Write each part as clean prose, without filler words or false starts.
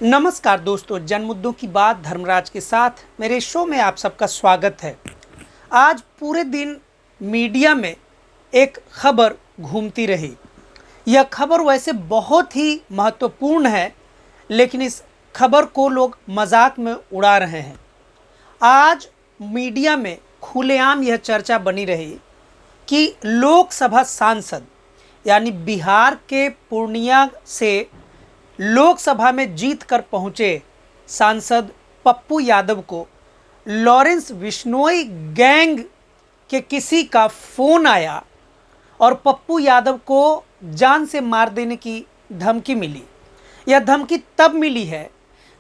नमस्कार दोस्तों, जन मुद्दों की बात धर्मराज के साथ मेरे शो में आप सबका स्वागत है। आज पूरे दिन मीडिया में एक खबर घूमती रही। यह खबर वैसे बहुत ही महत्वपूर्ण है, लेकिन इस खबर को लोग मजाक में उड़ा रहे हैं। आज मीडिया में खुलेआम यह चर्चा बनी रही कि लोकसभा सांसद यानी बिहार के पूर्णिया से लोकसभा में जीत कर पहुंचे सांसद पप्पू यादव को लॉरेंस बिश्नोई गैंग के किसी का फ़ोन आया और पप्पू यादव को जान से मार देने की धमकी मिली। यह धमकी तब मिली है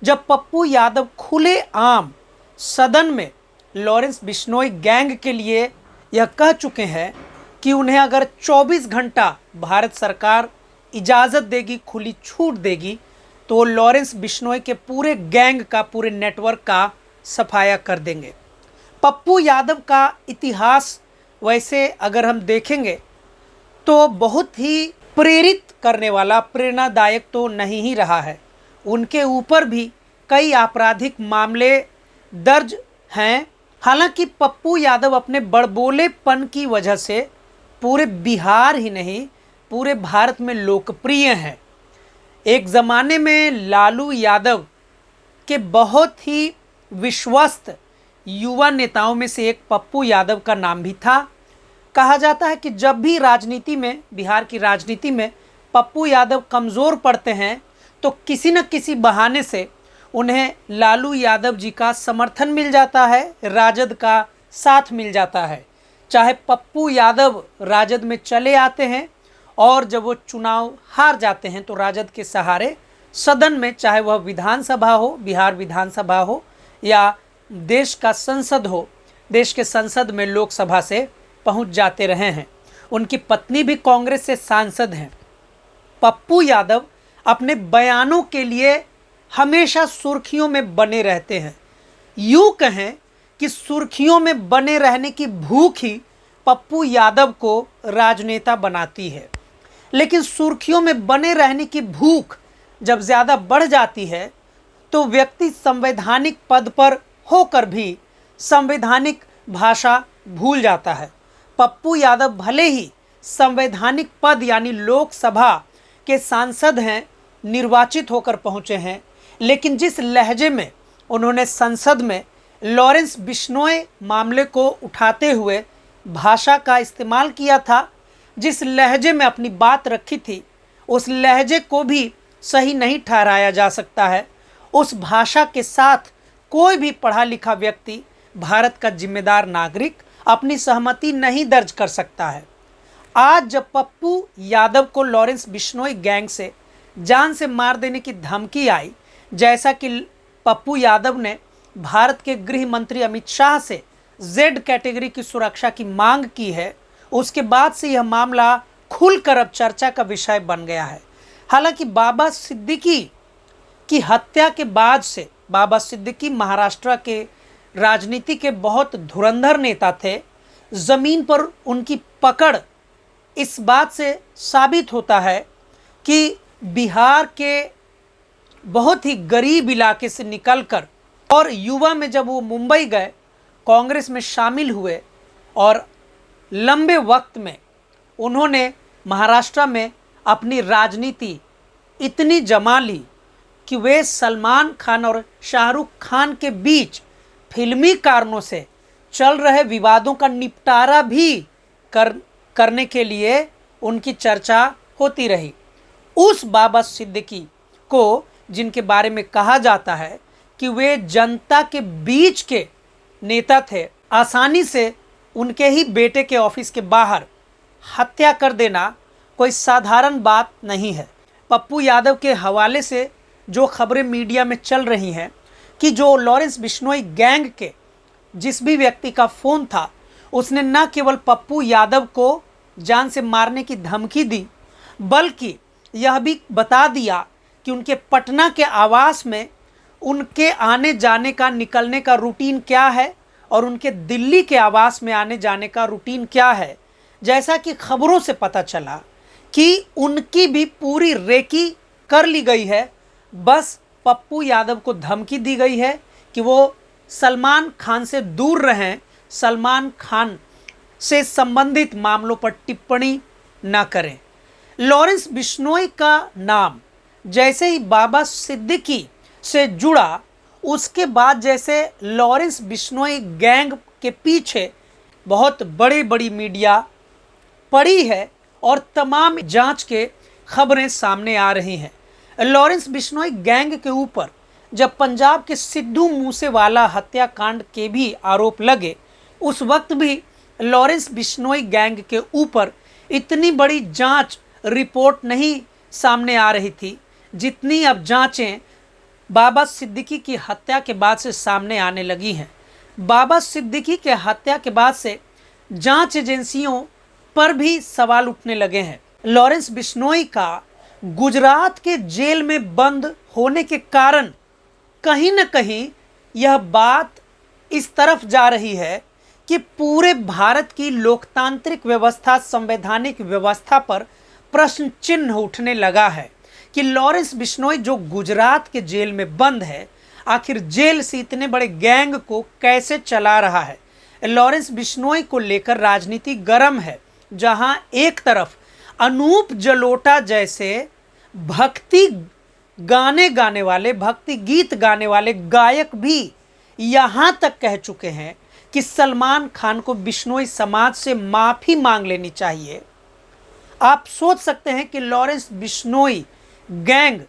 जब पप्पू यादव खुलेआम सदन में लॉरेंस बिश्नोई गैंग के लिए यह कह चुके हैं कि उन्हें अगर 24 घंटा भारत सरकार इजाज़त देगी, खुली छूट देगी, तो वो लॉरेंस बिश्नोई के पूरे गैंग का, पूरे नेटवर्क का सफाया कर देंगे। पप्पू यादव का इतिहास वैसे अगर हम देखेंगे तो बहुत ही प्रेरित करने वाला, प्रेरणादायक तो नहीं ही रहा है। उनके ऊपर भी कई आपराधिक मामले दर्ज हैं। हालांकि पप्पू यादव अपने बड़बोलेपन की वजह से पूरे बिहार ही नहीं, पूरे भारत में लोकप्रिय हैं। एक ज़माने में लालू यादव के बहुत ही विश्वस्त युवा नेताओं में से एक पप्पू यादव का नाम भी था। कहा जाता है कि जब भी राजनीति में, बिहार की राजनीति में पप्पू यादव कमज़ोर पड़ते हैं तो किसी न किसी बहाने से उन्हें लालू यादव जी का समर्थन मिल जाता है, राजद का साथ मिल जाता है। चाहे पप्पू यादव राजद में चले आते हैं और जब वो चुनाव हार जाते हैं तो राजद के सहारे सदन में, चाहे वह विधानसभा हो, बिहार विधानसभा हो या देश का संसद हो, देश के संसद में लोकसभा से पहुंच जाते रहे हैं। उनकी पत्नी भी कांग्रेस से सांसद हैं। पप्पू यादव अपने बयानों के लिए हमेशा सुर्खियों में बने रहते हैं। यूँ कहें कि सुर्खियों में बने रहने की भूख ही पप्पू यादव को राजनेता बनाती है। लेकिन सुर्खियों में बने रहने की भूख जब ज़्यादा बढ़ जाती है तो व्यक्ति संवैधानिक पद पर होकर भी संवैधानिक भाषा भूल जाता है। पप्पू यादव भले ही संवैधानिक पद यानी लोकसभा के सांसद हैं, निर्वाचित होकर पहुँचे हैं, लेकिन जिस लहजे में उन्होंने संसद में लॉरेंस बिश्नोई मामले को उठाते हुए भाषा का इस्तेमाल किया था, जिस लहजे में अपनी बात रखी थी, उस लहजे को भी सही नहीं ठहराया जा सकता है। उस भाषा के साथ कोई भी पढ़ा लिखा व्यक्ति, भारत का जिम्मेदार नागरिक अपनी सहमति नहीं दर्ज कर सकता है। आज जब पप्पू यादव को लॉरेंस बिश्नोई गैंग से जान से मार देने की धमकी आई, जैसा कि पप्पू यादव ने भारत के गृह मंत्री अमित शाह से जेड कैटेगरी की सुरक्षा की मांग की है, उसके बाद से यह मामला खुलकर अब चर्चा का विषय बन गया है। हालांकि बाबा सिद्दीकी की हत्या के बाद से, बाबा सिद्दीकी महाराष्ट्र के राजनीति के बहुत धुरंधर नेता थे। ज़मीन पर उनकी पकड़ इस बात से साबित होता है कि बिहार के बहुत ही गरीब इलाके से निकलकर और युवा में जब वो मुंबई गए, कांग्रेस में शामिल हुए और लंबे वक्त में उन्होंने महाराष्ट्र में अपनी राजनीति इतनी जमा ली कि वे सलमान खान और शाहरुख खान के बीच फिल्मी कारणों से चल रहे विवादों का निपटारा भी करने के लिए उनकी चर्चा होती रही। उस बाबा सिद्दीकी को, जिनके बारे में कहा जाता है कि वे जनता के बीच के नेता थे, आसानी से उनके ही बेटे के ऑफिस के बाहर हत्या कर देना कोई साधारण बात नहीं है। पप्पू यादव के हवाले से जो खबरें मीडिया में चल रही हैं कि जो लॉरेंस बिश्नोई गैंग के जिस भी व्यक्ति का फ़ोन था, उसने न केवल पप्पू यादव को जान से मारने की धमकी दी, बल्कि यह भी बता दिया कि उनके पटना के आवास में उनके आने जाने का, निकलने का रूटीन क्या है और उनके दिल्ली के आवास में आने जाने का रूटीन क्या है। जैसा कि खबरों से पता चला कि उनकी भी पूरी रेकी कर ली गई है, बस पप्पू यादव को धमकी दी गई है कि वो सलमान खान से दूर रहें, सलमान खान से संबंधित मामलों पर टिप्पणी न करें। लॉरेंस बिश्नोई का नाम जैसे ही बाबा सिद्दीकी से जुड़ा, उसके बाद जैसे लॉरेंस बिश्नोई गैंग के पीछे बहुत बड़ी बड़ी मीडिया पड़ी है और तमाम जांच के खबरें सामने आ रही हैं। लॉरेंस बिश्नोई गैंग के ऊपर जब पंजाब के सिद्धू मूसेवाला हत्याकांड के भी आरोप लगे, उस वक्त भी लॉरेंस बिश्नोई गैंग के ऊपर इतनी बड़ी जांच रिपोर्ट नहीं सामने आ रही थी जितनी अब जांचें बाबा सिद्दीकी की हत्या के बाद से सामने आने लगी हैं। बाबा सिद्दीकी के हत्या के बाद से जांच एजेंसियों पर भी सवाल उठने लगे हैं। लॉरेंस बिश्नोई का गुजरात के जेल में बंद होने के कारण कहीं न कहीं यह बात इस तरफ जा रही है कि पूरे भारत की लोकतांत्रिक व्यवस्था, संवैधानिक व्यवस्था पर प्रश्न चिन्ह उठने लगा है कि लॉरेंस बिश्नोई जो गुजरात के जेल में बंद है, आखिर जेल से इतने बड़े गैंग को कैसे चला रहा है। लॉरेंस बिश्नोई को लेकर राजनीति गर्म है, जहां एक तरफ अनूप जलोटा जैसे भक्ति गाने वाले, भक्ति गीत गाने वाले गायक भी यहाँ तक कह चुके हैं कि सलमान खान को बिश्नोई समाज से माफ़ी मांग लेनी चाहिए। आप सोच सकते हैं कि लॉरेंस बिश्नोई गैंग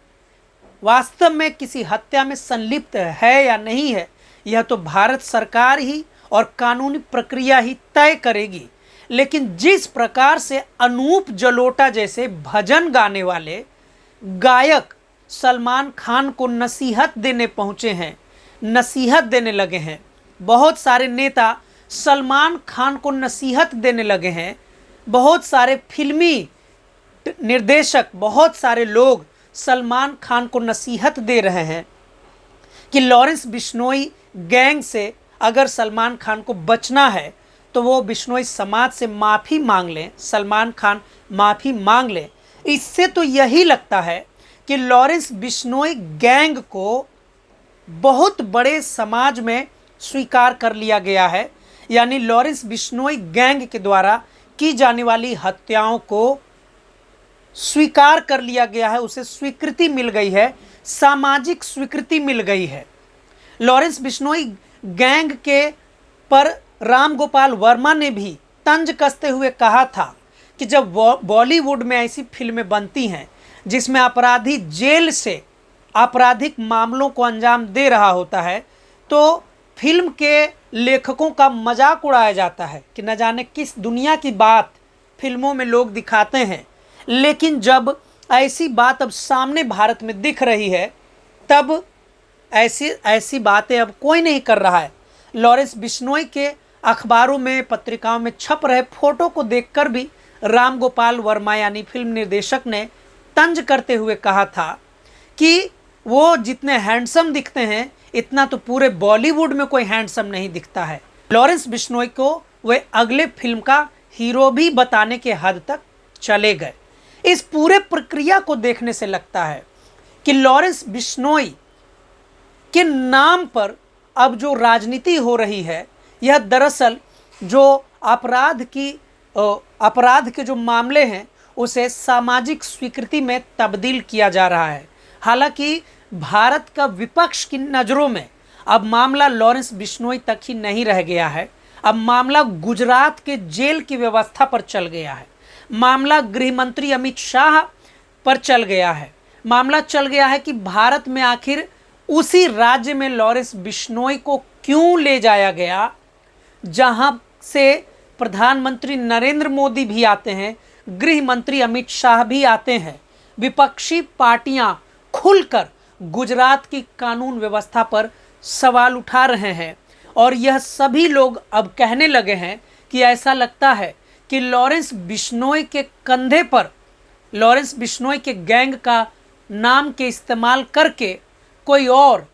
वास्तव में किसी हत्या में संलिप्त है या नहीं है, यह तो भारत सरकार ही और कानूनी प्रक्रिया ही तय करेगी। लेकिन जिस प्रकार से अनूप जलोटा जैसे भजन गाने वाले गायक सलमान खान को नसीहत देने पहुंचे हैं, नसीहत देने लगे हैं, बहुत सारे नेता सलमान खान को नसीहत देने लगे हैं, बहुत सारे फिल्मी निर्देशक, बहुत सारे लोग सलमान खान को नसीहत दे रहे हैं कि लॉरेंस बिश्नोई गैंग से अगर सलमान खान को बचना है तो वो बिश्नोई समाज से माफ़ी मांग लें, सलमान खान माफ़ी मांग लें। इससे तो यही लगता है कि लॉरेंस बिश्नोई गैंग को बहुत बड़े समाज में स्वीकार कर लिया गया है, यानी लॉरेंस बिश्नोई गैंग के द्वारा की जाने वाली हत्याओं को स्वीकार कर लिया गया है, उसे स्वीकृति मिल गई है, सामाजिक स्वीकृति मिल गई है। लॉरेंस बिश्नोई गैंग के पर राम गोपाल वर्मा ने भी तंज कसते हुए कहा था कि जब बॉलीवुड में ऐसी फिल्में बनती हैं जिसमें अपराधी जेल से आपराधिक मामलों को अंजाम दे रहा होता है, तो फिल्म के लेखकों का मजाक उड़ाया जाता है कि न जाने किस दुनिया की बात फिल्मों में लोग दिखाते हैं। लेकिन जब ऐसी बात अब सामने भारत में दिख रही है, तब ऐसी बातें अब कोई नहीं कर रहा है। लॉरेंस बिश्नोई के अखबारों में, पत्रिकाओं में छप रहे फोटो को देखकर भी राम गोपाल वर्मा यानी फिल्म निर्देशक ने तंज करते हुए कहा था कि वो जितने हैंडसम दिखते हैं, इतना तो पूरे बॉलीवुड में कोई हैंडसम नहीं दिखता है। लॉरेंस बिश्नोई को वे अगले फिल्म का हीरो भी बताने के हद तक चले गए। इस पूरे प्रक्रिया को देखने से लगता है कि लॉरेंस बिश्नोई के नाम पर अब जो राजनीति हो रही है, यह दरअसल जो अपराध के जो मामले हैं उसे सामाजिक स्वीकृति में तब्दील किया जा रहा है। हालांकि भारत का विपक्ष की नज़रों में अब मामला लॉरेंस बिश्नोई तक ही नहीं रह गया है, अब मामला गुजरात के जेल की व्यवस्था पर चल गया है, मामला गृह मंत्री अमित शाह पर चल गया है, मामला चल गया है कि भारत में आखिर उसी राज्य में लॉरेंस बिश्नोई को क्यों ले जाया गया जहां से प्रधानमंत्री नरेंद्र मोदी भी आते हैं, गृह मंत्री अमित शाह भी आते हैं। विपक्षी पार्टियां खुलकर गुजरात की कानून व्यवस्था पर सवाल उठा रहे हैं और यह सभी लोग अब कहने लगे हैं कि ऐसा लगता है कि लॉरेंस बिश्नोई के कंधे पर, लॉरेंस बिश्नोई के गैंग का नाम के इस्तेमाल करके कोई और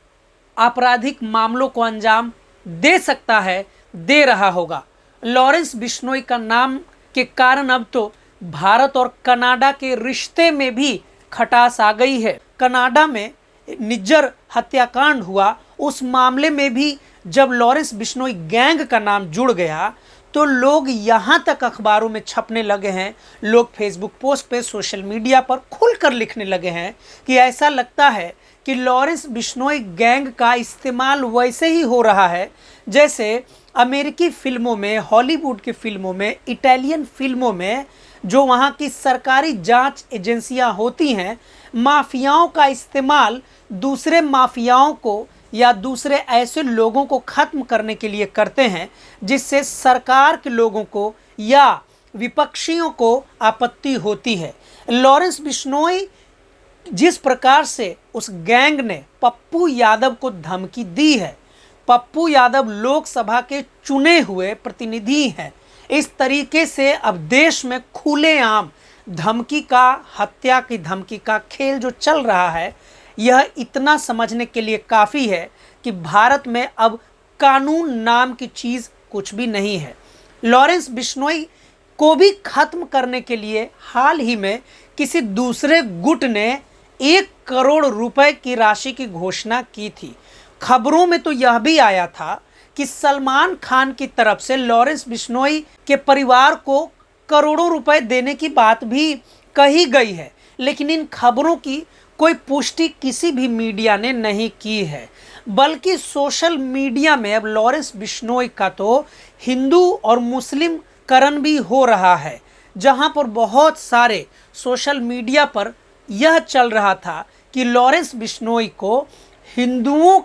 आपराधिक मामलों को अंजाम दे सकता है, दे रहा होगा। लॉरेंस बिश्नोई का नाम के कारण अब तो भारत और कनाडा के रिश्ते में भी खटास आ गई है। कनाडा में निज्जर हत्याकांड हुआ, उस मामले में भी जब लॉरेंस बिश्नोई गैंग का नाम जुड़ गया तो लोग यहाँ तक अखबारों में छपने लगे हैं, लोग फेसबुक पोस्ट पे, सोशल मीडिया पर खुलकर लिखने लगे हैं कि ऐसा लगता है कि लॉरेंस बिश्नोई गैंग का इस्तेमाल वैसे ही हो रहा है जैसे अमेरिकी फिल्मों में, हॉलीवुड की फिल्मों में, इटालियन फिल्मों में जो वहाँ की सरकारी जांच एजेंसियां होती हैं, माफियाओं का इस्तेमाल दूसरे माफियाओं को या दूसरे ऐसे लोगों को ख़त्म करने के लिए करते हैं जिससे सरकार के लोगों को या विपक्षियों को आपत्ति होती है। लॉरेंस बिश्नोई जिस प्रकार से उस गैंग ने पप्पू यादव को धमकी दी है, पप्पू यादव लोकसभा के चुने हुए प्रतिनिधि हैं, इस तरीके से अब देश में खुलेआम धमकी का, हत्या की धमकी का खेल जो चल रहा है, यह इतना समझने के लिए काफ़ी है कि भारत में अब कानून नाम की चीज़ कुछ भी नहीं है। लॉरेंस बिश्नोई को भी खत्म करने के लिए हाल ही में किसी दूसरे गुट ने 1 करोड़ रुपए की राशि की घोषणा की थी। खबरों में तो यह भी आया था कि सलमान खान की तरफ से लॉरेंस बिश्नोई के परिवार को करोड़ों रुपए देने की बात भी कही गई है, लेकिन इन खबरों की कोई पुष्टि किसी भी मीडिया ने नहीं की है, बल्कि सोशल मीडिया में अब लॉरेंस बिश्नोई का तो हिंदू और मुस्लिम करण भी हो रहा है, जहां पर बहुत सारे सोशल मीडिया पर यह चल रहा था कि लॉरेंस बिश्नोई को हिंदुओं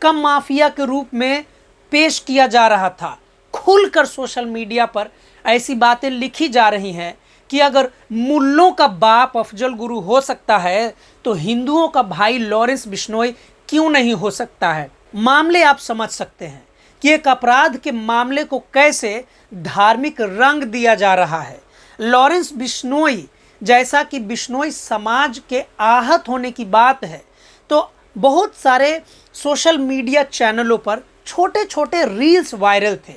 का माफिया के रूप में पेश किया जा रहा था। खुलकर सोशल मीडिया पर ऐसी बातें लिखी जा रही हैं कि अगर मुल्लों का बाप अफजल गुरु हो सकता है तो हिंदुओं का भाई लॉरेंस बिश्नोई क्यों नहीं हो सकता है। मामले आप समझ सकते हैं कि एक अपराध के मामले को कैसे धार्मिक रंग दिया जा रहा है। लॉरेंस बिश्नोई, जैसा कि बिश्नोई समाज के आहत होने की बात है, तो बहुत सारे सोशल मीडिया चैनलों पर छोटे छोटे रील्स वायरल थे।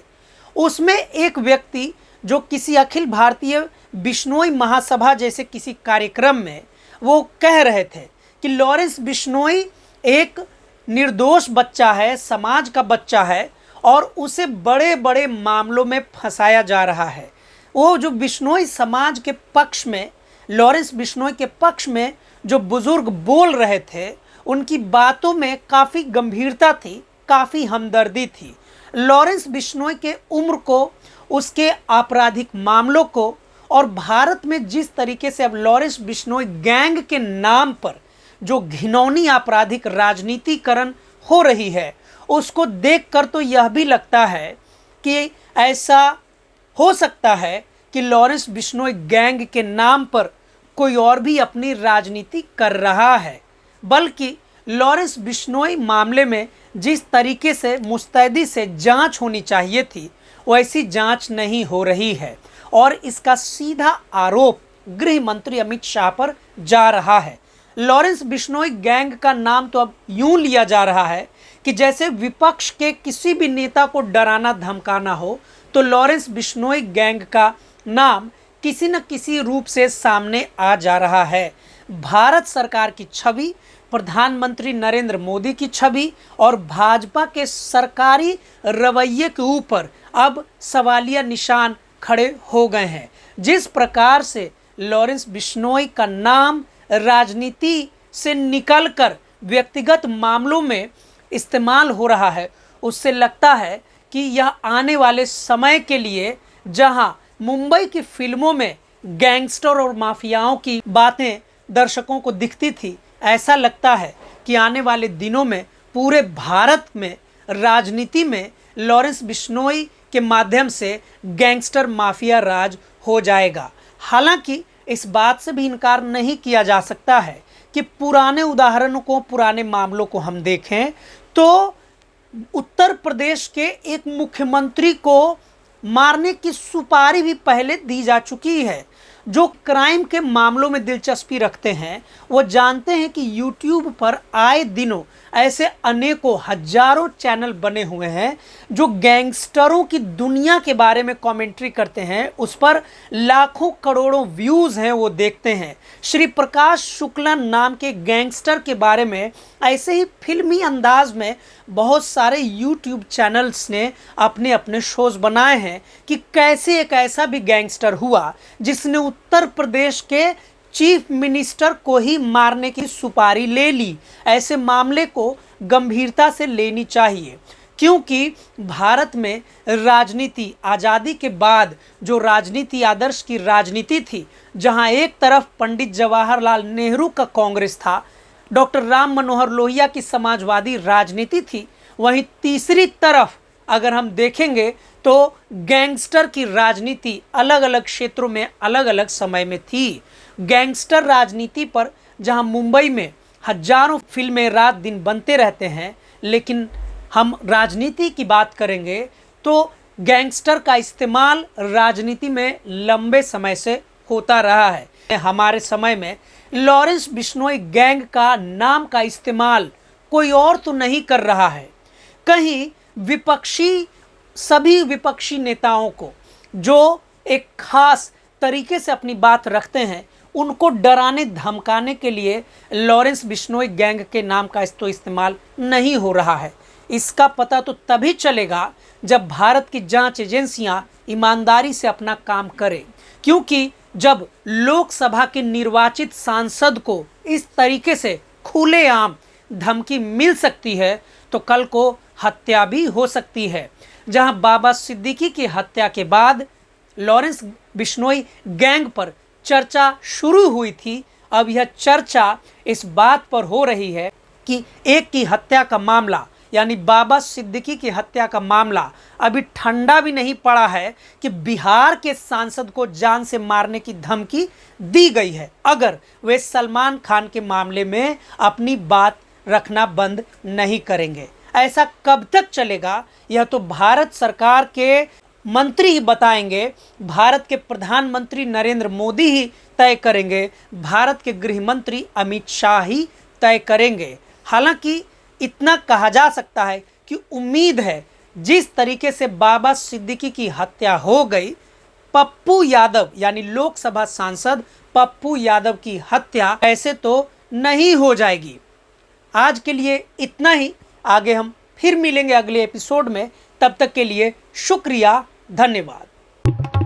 उसमें एक व्यक्ति जो किसी अखिल भारतीय बिश्नोई महासभा जैसे किसी कार्यक्रम में वो कह रहे थे कि लॉरेंस बिश्नोई एक निर्दोष बच्चा है, समाज का बच्चा है और उसे बड़े बड़े मामलों में फंसाया जा रहा है। वो जो बिश्नोई समाज के पक्ष में, लॉरेंस बिश्नोई के पक्ष में जो बुजुर्ग बोल रहे थे, उनकी बातों में काफ़ी गंभीरता थी, काफ़ी हमदर्दी थी। लॉरेंस बिश्नोई के उम्र को, उसके आपराधिक मामलों को और भारत में जिस तरीके से अब लॉरेंस बिश्नोई गैंग के नाम पर जो घिनौनी आपराधिक राजनीतिकरण हो रही है, उसको देखकर तो यह भी लगता है कि ऐसा हो सकता है कि लॉरेंस बिश्नोई गैंग के नाम पर कोई और भी अपनी राजनीति कर रहा है। बल्कि लॉरेंस बिश्नोई मामले में जिस तरीके से मुस्तैदी से जांच होनी चाहिए थी, वैसी जांच नहीं हो रही है और इसका सीधा आरोप गृह मंत्री अमित शाह पर जा रहा है। लॉरेंस बिश्नोई गैंग का नाम तो अब यूं लिया जा रहा है कि जैसे विपक्ष के किसी भी नेता को डराना धमकाना हो तो लॉरेंस बिश्नोई गैंग का नाम किसी न किसी रूप से सामने आ जा रहा है। भारत सरकार की छवि, प्रधानमंत्री नरेंद्र मोदी की छवि और भाजपा के सरकारी रवैये के ऊपर अब सवालिया निशान खड़े हो गए हैं। जिस प्रकार से लॉरेंस बिश्नोई का नाम राजनीति से निकलकर व्यक्तिगत मामलों में इस्तेमाल हो रहा है, उससे लगता है कि यह आने वाले समय के लिए, जहां मुंबई की फिल्मों में गैंगस्टर और माफियाओं की बातें दर्शकों को दिखती थी, ऐसा लगता है कि आने वाले दिनों में पूरे भारत में राजनीति में लॉरेंस बिश्नोई के माध्यम से गैंगस्टर माफिया राज हो जाएगा। हालांकि इस बात से भी इनकार नहीं किया जा सकता है कि पुराने उदाहरणों को, पुराने मामलों को हम देखें तो उत्तर प्रदेश के एक मुख्यमंत्री को मारने की सुपारी भी पहले दी जा चुकी है। जो क्राइम के मामलों में दिलचस्पी रखते हैं वो जानते हैं कि यूट्यूब पर आए दिनों ऐसे अनेकों हजारों चैनल बने हुए हैं जो गैंगस्टरों की दुनिया के बारे में कमेंट्री करते हैं। उस पर लाखों करोड़ों व्यूज़ हैं, वो देखते हैं। श्री प्रकाश शुक्ला नाम के गैंगस्टर के बारे में ऐसे ही फिल्मी अंदाज में बहुत सारे यूट्यूब चैनल्स ने अपने अपने शोज बनाए हैं कि कैसे एक ऐसा भी गैंगस्टर हुआ जिसने उत्तर प्रदेश के चीफ मिनिस्टर को ही मारने की सुपारी ले ली। ऐसे मामले को गंभीरता से लेनी चाहिए, क्योंकि भारत में राजनीति आज़ादी के बाद जो राजनीति आदर्श की राजनीति थी, जहां एक तरफ पंडित जवाहरलाल नेहरू का कांग्रेस था, डॉक्टर राम मनोहर लोहिया की समाजवादी राजनीति थी, वहीं तीसरी तरफ अगर हम देखेंगे तो गैंगस्टर की राजनीति अलग अलग क्षेत्रों में अलग अलग समय में थी। गैंगस्टर राजनीति पर जहां मुंबई में हजारों फिल्में रात दिन बनते रहते हैं, लेकिन हम राजनीति की बात करेंगे तो गैंगस्टर का इस्तेमाल राजनीति में लंबे समय से होता रहा है। हमारे समय में लॉरेंस बिश्नोई गैंग का नाम का इस्तेमाल कोई और तो नहीं कर रहा है। कहीं सभी विपक्षी नेताओं को जो एक खास तरीके से अपनी बात रखते हैं, उनको डराने धमकाने के लिए लॉरेंस बिश्नोई गैंग के नाम का तो इस्तेमाल नहीं हो रहा है। इसका पता तो तभी चलेगा जब भारत की जांच एजेंसियां ईमानदारी से अपना काम करें, क्योंकि जब लोकसभा के निर्वाचित सांसद को इस तरीके से खुलेआम धमकी मिल सकती है तो कल को हत्या भी हो सकती है। जहां बाबा सिद्दीकी की हत्या के बाद लॉरेंस बिश्नोई गैंग पर चर्चा शुरू हुई थी, अब यह चर्चा इस बात पर हो रही है कि एक की हत्या का मामला यानी बाबा सिद्दीकी की हत्या का मामला अभी ठंडा भी नहीं पड़ा है कि बिहार के सांसद को जान से मारने की धमकी दी गई है, अगर वे सलमान खान के मामले में अपनी बात रखना बंद नहीं करेंगे। ऐसा कब तक चलेगा, यह तो भारत सरकार के मंत्री ही बताएंगे, भारत के प्रधानमंत्री नरेंद्र मोदी ही तय करेंगे, भारत के गृह मंत्री अमित शाह ही तय करेंगे। हालांकि इतना कहा जा सकता है कि उम्मीद है जिस तरीके से बाबा सिद्दीकी की हत्या हो गई, पप्पू यादव यानी लोकसभा सांसद पप्पू यादव की हत्या ऐसे तो नहीं हो जाएगी। आज के लिए इतना ही, आगे हम फिर मिलेंगे अगले एपिसोड में। तब तक के लिए शुक्रिया, धन्यवाद।